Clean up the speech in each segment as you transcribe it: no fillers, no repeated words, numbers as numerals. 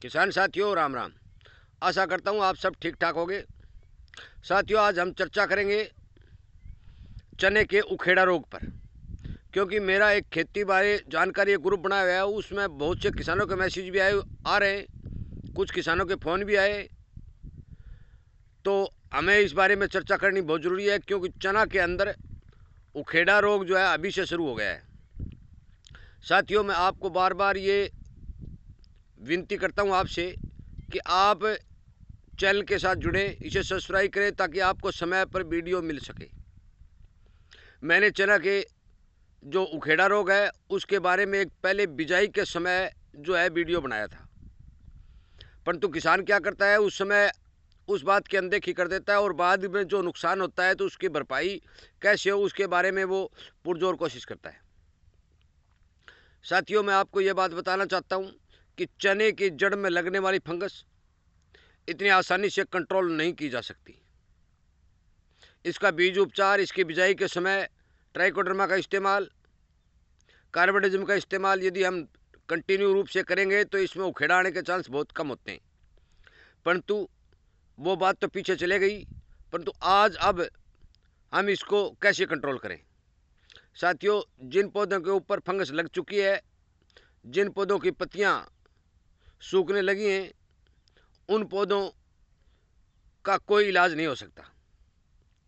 किसान साथियों राम राम। आशा करता हूँ आप सब ठीक ठाक होंगे। साथियों, आज हम चर्चा करेंगे चने के उखेड़ा रोग पर, क्योंकि मेरा एक खेती बारे जानकारी एक ग्रुप बनाया हुआ है, उसमें बहुत से किसानों के मैसेज भी आ रहे हैं, कुछ किसानों के फ़ोन भी आए। तो हमें इस बारे में चर्चा करनी बहुत ज़रूरी है, क्योंकि चना के अंदर उखेड़ा रोग जो है अभी से शुरू हो गया है। साथियों, मैं आपको बार बार ये विनती करता हूँ आपसे कि आप चैनल के साथ जुड़ें, इसे सब्सक्राइब करें ताकि आपको समय पर वीडियो मिल सके। मैंने चना के जो उखेड़ा रोग है उसके बारे में एक पहले बिजाई के समय जो है वीडियो बनाया था, परंतु किसान क्या करता है, उस समय उस बात की अनदेखी कर देता है और बाद में जो नुकसान होता है तो उसकी भरपाई कैसे हो उसके बारे में वो पुरजोर कोशिश करता है। साथियों, मैं आपको ये बात बताना चाहता हूँ कि चने की जड़ में लगने वाली फंगस इतनी आसानी से कंट्रोल नहीं की जा सकती। इसका बीज उपचार, इसकी बिजाई के समय ट्राइकोडर्मा का इस्तेमाल, कार्बोडिज्म का इस्तेमाल यदि हम कंटिन्यू रूप से करेंगे तो इसमें उखेड़ा आने के चांस बहुत कम होते हैं। परंतु वो बात तो पीछे चले गई, परंतु आज अब हम इसको कैसे कंट्रोल करें। साथियों, जिन पौधों के ऊपर फंगस लग चुकी है, जिन पौधों की पत्तियां सूखने लगी हैं, उन पौधों का कोई इलाज नहीं हो सकता।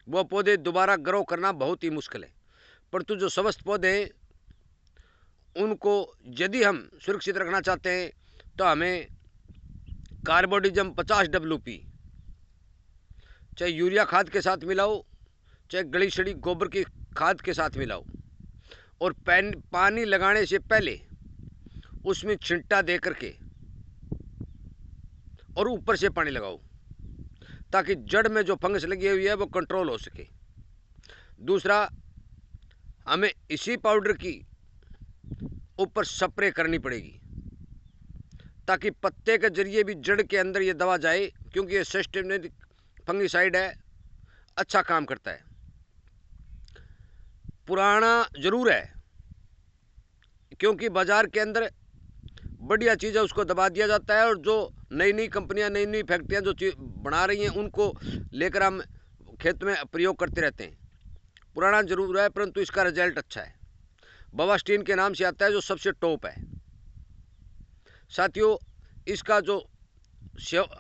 वो पौधे दोबारा ग्रो करना बहुत ही मुश्किल है। परंतु जो स्वस्थ पौधे हैं उनको यदि हम सुरक्षित रखना चाहते हैं तो हमें कार्बोडिज्म 50 WP चाहे यूरिया खाद के साथ मिलाओ, चाहे गली सड़ी गोबर की खाद के साथ मिलाओ, और पानी लगाने से पहले उसमें छिंटा दे करके और ऊपर से पानी लगाओ, ताकि जड़ में जो फंगस लगी हुई है वो कंट्रोल हो सके। दूसरा, हमें इसी पाउडर की ऊपर स्प्रे करनी पड़ेगी ताकि पत्ते के जरिए भी जड़ के अंदर ये दवा जाए, क्योंकि ये सिस्टमेटिक फंगिसाइड है, अच्छा काम करता है। पुराना जरूर है, क्योंकि बाजार के अंदर बढ़िया चीज़ है उसको दबा दिया जाता है, और जो नई नई कंपनियां, नई नई फैक्ट्रियां जो चीज़ बना रही हैं उनको लेकर हम खेत में प्रयोग करते रहते हैं। पुराना जरूर है, परंतु इसका रिजल्ट अच्छा है। बवास्टीन के नाम से आता है, जो सबसे टॉप है। साथियों, इसका जो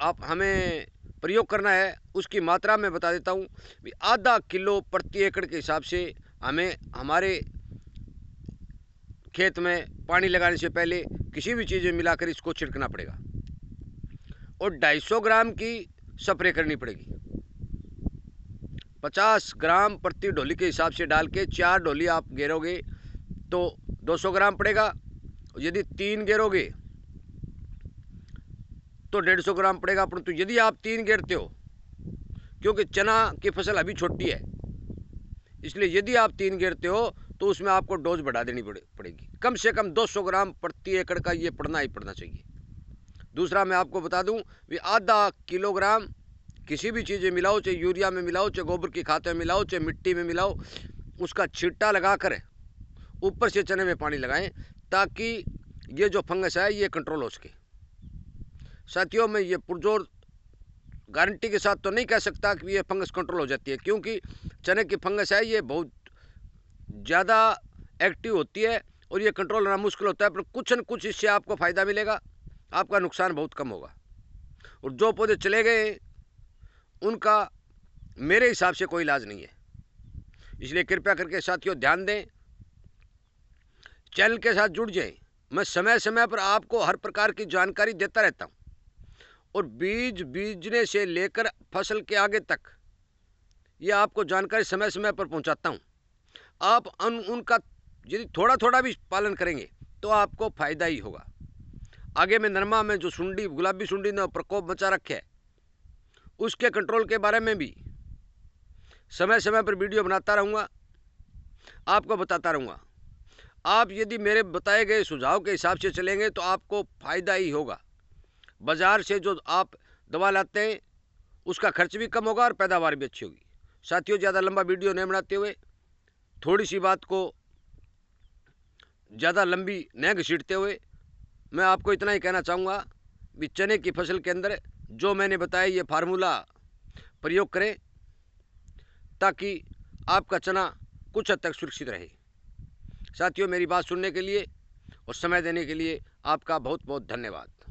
आप हमें प्रयोग करना है उसकी मात्रा मैं बता देता हूँ। आधा किलो प्रति एकड़ के हिसाब से हमें हमारे खेत में पानी लगाने से पहले किसी भी चीज़ में मिलाकर इसको छिड़कना पड़ेगा, और 250 ग्राम की स्प्रे करनी पड़ेगी। 50 ग्राम प्रति ढोली के हिसाब से डाल के 4 ढोली आप गेरोगे तो 200 ग्राम पड़ेगा। यदि 3 गेरोगे तो 150 ग्राम पड़ेगा। परंतु यदि आप 3 गेरते हो, क्योंकि चना की फसल अभी छोटी है, इसलिए यदि आप 3 गेरते हो तो उसमें आपको डोज बढ़ा देनी पड़ेगी। कम से कम 200 ग्राम प्रति एकड़ का ये पड़ना ही पड़ना चाहिए। दूसरा, मैं आपको बता दूं, आधा किलोग्राम किसी भी चीज़ में मिलाओ, चाहे यूरिया में मिलाओ, चाहे गोबर की खाद में मिलाओ, चाहे मिट्टी में मिलाओ, उसका छिट्टा लगाकर ऊपर से चने में पानी लगाएं ताकि ये जो फंगस है ये कंट्रोल हो सके। साथियों, मैं ये पुरजोर गारंटी के साथ तो नहीं कह सकता कि ये फंगस कंट्रोल हो जाती है, क्योंकि चने की फंगस है ये बहुत ज़्यादा एक्टिव होती है और ये कंट्रोल होना मुश्किल होता है, पर कुछ न कुछ इससे आपको फ़ायदा मिलेगा, आपका नुकसान बहुत कम होगा। और जो पौधे चले गए उनका मेरे हिसाब से कोई इलाज नहीं है। इसलिए कृपया करके साथियों ध्यान दें, चैनल के साथ जुड़ जाएं। मैं समय समय पर आपको हर प्रकार की जानकारी देता रहता हूँ, और बीज बीजने से लेकर फसल के आगे तक ये आपको जानकारी समय समय पर पहुँचाता हूँ। आप उनका यदि थोड़ा थोड़ा भी पालन करेंगे तो आपको फायदा ही होगा। आगे में नरमा में जो सुंडी, गुलाबी सुंडी ने प्रकोप मचा रखे है, उसके कंट्रोल के बारे में भी समय समय पर वीडियो बनाता रहूँगा, आपको बताता रहूँगा। आप यदि मेरे बताए गए सुझाव के हिसाब से चलेंगे तो आपको फायदा ही होगा। बाजार से जो आप दवा लाते हैं उसका खर्च भी कम होगा और पैदावार भी अच्छी होगी। साथियों, ज़्यादा लंबा वीडियो नहीं बनाते हुए, थोड़ी सी बात को ज़्यादा लंबी न घसीटते हुए, मैं आपको इतना ही कहना चाहूँगा भी चने की फसल के अंदर जो मैंने बताया ये फार्मूला प्रयोग करें, ताकि आपका चना कुछ हद तक सुरक्षित रहे। साथियों, मेरी बात सुनने के लिए और समय देने के लिए आपका बहुत बहुत धन्यवाद।